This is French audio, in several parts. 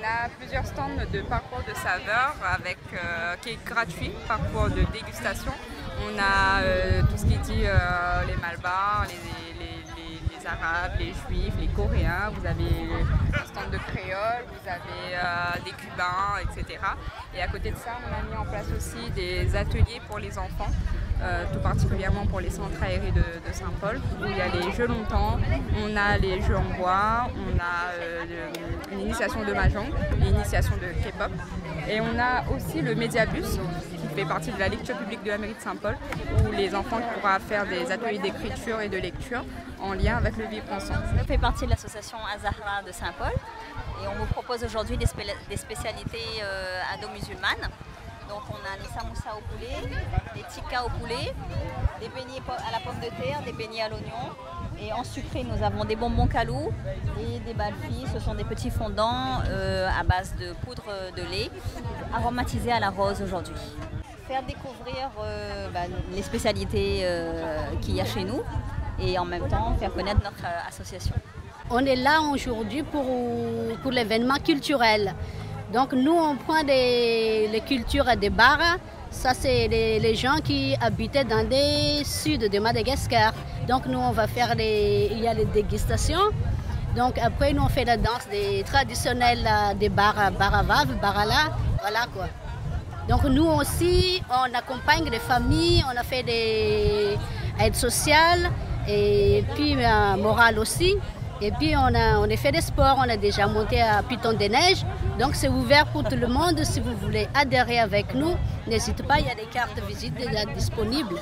a plusieurs stands de parcours de saveurs qui est gratuit, parcours de dégustation. On a tout ce qui dit les Malbars, les Arabes, les Juifs, les Coréens. Vous avez un stand de créole, vous avez des Cubains, etc. Et à côté de ça, on a mis en place aussi des ateliers pour les enfants. Tout particulièrement pour les centres aérés de Saint-Paul, où il y a les jeux longtemps, on a les jeux en bois, on a une initiation de mahjong, l'initiation de K-pop, et on a aussi le Médiabus, qui fait partie de la lecture publique de la mairie de Saint-Paul, où les enfants pourront faire des ateliers d'écriture et de lecture en lien avec le vivre ensemble. Je fais partie de l'association Azahra de Saint-Paul, et on vous propose aujourd'hui des spécialités indo-musulmanes. Donc on a les samoussas au poulet, les tikkas au poulet, des beignets à la pomme de terre, des beignets à l'oignon. Et en sucré, nous avons des bonbons calou et des balfis. Ce sont des petits fondants à base de poudre de lait, aromatisés à la rose aujourd'hui. Faire découvrir les spécialités qu'il y a chez nous et en même temps faire connaître notre association. On est là aujourd'hui pour l'événement culturel. Donc nous, on prend les cultures des bars. Ça, c'est les gens qui habitaient dans des suds de Madagascar. Donc nous, on va faire il y a les dégustations. Donc après, nous, on fait la danse traditionnelle des Baravav, Barala. Voilà quoi. Donc nous aussi, on accompagne les familles. On a fait des aides sociales et puis morale aussi. Et puis on a fait des sports, on a déjà monté à Piton des Neiges. Donc c'est ouvert pour tout le monde. Si vous voulez adhérer avec nous, n'hésitez pas, il y a des cartes de visite déjà disponibles.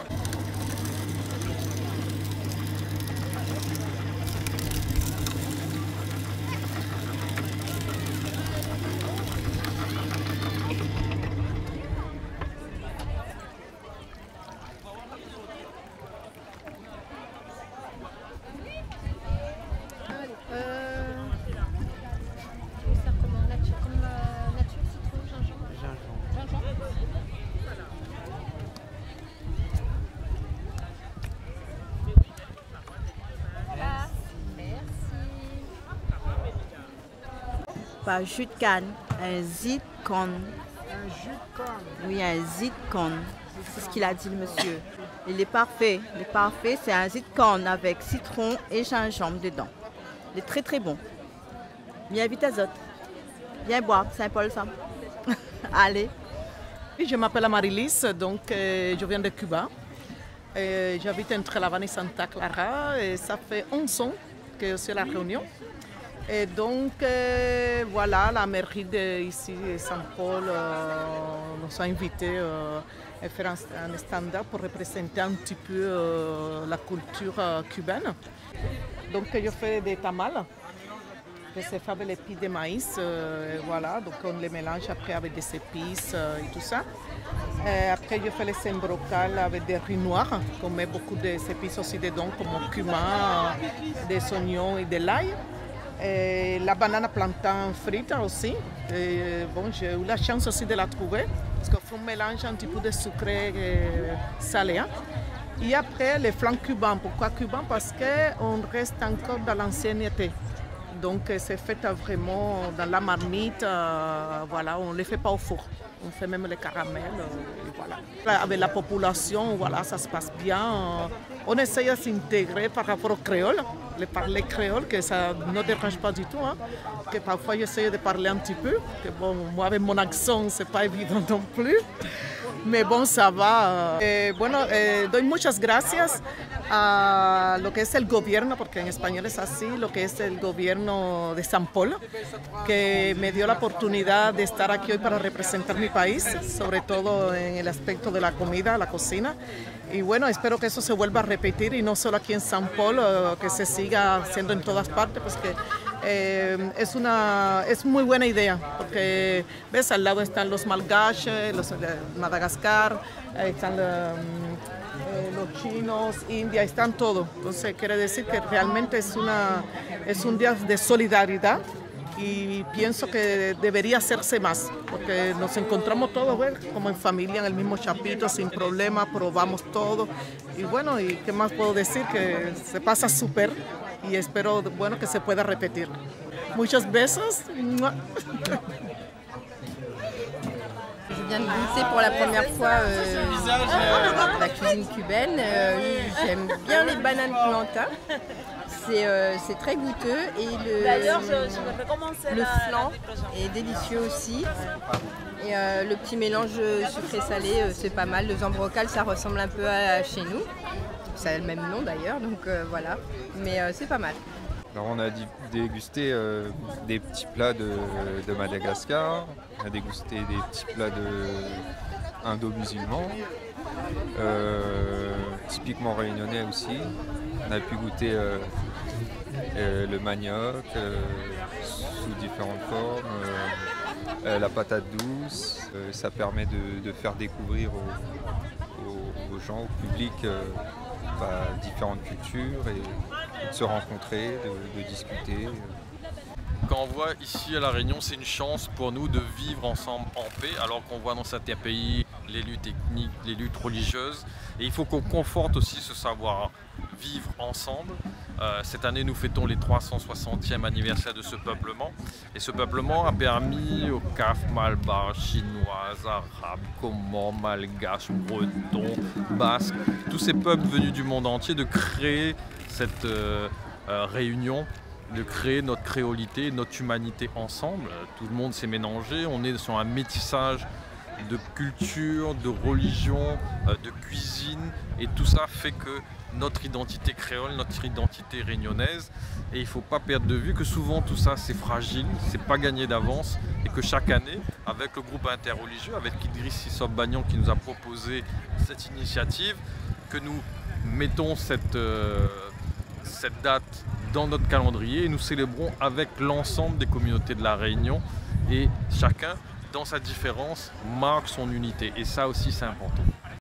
Pas jus de canne, un zit-con. Un jus de canne. Oui, un zit-con. C'est ce qu'il a dit le monsieur. Il est parfait. Il est parfait, c'est un zit-con avec citron et gingembre dedans. Il est très très bon. Viens vite Azote. Viens boire, Saint-Paul ça. Allez. Je m'appelle Amarilis, donc je viens de Cuba. J'habite entre La Havane et Santa Clara et ça fait 11 ans que je suis à La Réunion. Et donc, voilà, la mairie ici, Saint-Paul, nous a invités à faire un stand-up pour représenter un petit peu la culture cubaine. Donc, je fais des tamales, que c'est fait avec les épis de maïs, voilà, donc on les mélange après avec des épices et tout ça. Après, je fais les embrocales avec des riz noirs, on met beaucoup d'épices aussi dedans, comme cumin, des oignons et de l'ail. Et la banane plantain frite aussi. Et bon, j'ai eu la chance aussi de la trouver parce qu'il faut mélanger un petit peu de sucré et salé. Hein. Et après, les flancs cubains. Pourquoi cubains? Parce qu'on reste encore dans l'ancienneté. Donc, c'est fait vraiment dans la marmite. Voilà, on ne les fait pas au four. On fait même les caramels. Voilà. Avec la population, voilà, ça se passe bien. On essaye de s'intégrer par rapport au créole, de parler créole, que ça ne dérange pas du tout. Hein. Que parfois, j'essaie de parler un petit peu. Que bon, moi, avec mon accent, ce n'est pas évident non plus. Mais bon, ça va. Bueno, doy muchas gracias a lo que es el gobierno, porque en español es así, lo que es el gobierno de San Paul, que me dio la oportunidad de estar aquí hoy para representar mi país, sobre todo en el aspecto de la comida, la cocina. Y bueno, espero que eso se vuelva a repetir y no solo aquí en San Paul, que se siga haciendo en todas partes, pues que es muy buena idea, porque ves, al lado están los malgaches, los de Madagascar, están los chinos, India, están todos. Entonces quiere decir que realmente es un día de solidaridad y pienso que debería hacerse más, porque nos encontramos todos, ¿ves? Como en familia, en el mismo chapito, sin problema, probamos todo. Y bueno, ¿y qué más puedo decir? Que se pasa súper y espero, bueno, que se pueda repetir. Muchos besos. Je viens de goûter pour la première fois la cuisine cubaine. J'aime bien les bananes plantain. C'est très goûteux et le flan est délicieux aussi. Et le petit mélange sucré-salé, c'est pas mal. Le zambrocal, ça ressemble un peu à chez nous. Ça a le même nom d'ailleurs, donc voilà. Mais c'est pas mal. Alors on a dégusté des petits plats de Madagascar, on a dégusté des petits plats indo-musulmans, typiquement réunionnais aussi. On a pu goûter le manioc sous différentes formes, la patate douce. Ça permet de faire découvrir aux gens, au public, différentes cultures et de se rencontrer, de discuter. Quand on voit ici à La Réunion, c'est une chance pour nous de vivre ensemble en paix, alors qu'on voit dans certains pays les luttes ethniques, les luttes religieuses. Et il faut qu'on conforte aussi ce savoir-vivre ensemble. Cette année, nous fêtons les 360e anniversaire de ce peuplement. Et ce peuplement a permis aux CAF, malbars, chinois, arabes, comores, malgaches, bretons, basques, tous ces peuples venus du monde entier de créer cette réunion, de créer notre créolité, notre humanité ensemble. Tout le monde s'est mélangé, on est sur un métissage de culture, de religion, de cuisine, et tout ça fait que notre identité créole, notre identité réunionnaise, et il ne faut pas perdre de vue que souvent tout ça c'est fragile, c'est pas gagné d'avance, et que chaque année, avec le groupe interreligieux, avec Idriss Sissop Bagnon qui nous a proposé cette initiative, que nous mettons cette date dans notre calendrier et nous célébrons avec l'ensemble des communautés de la Réunion, et chacun dans sa différence marque son unité, et ça aussi c'est important.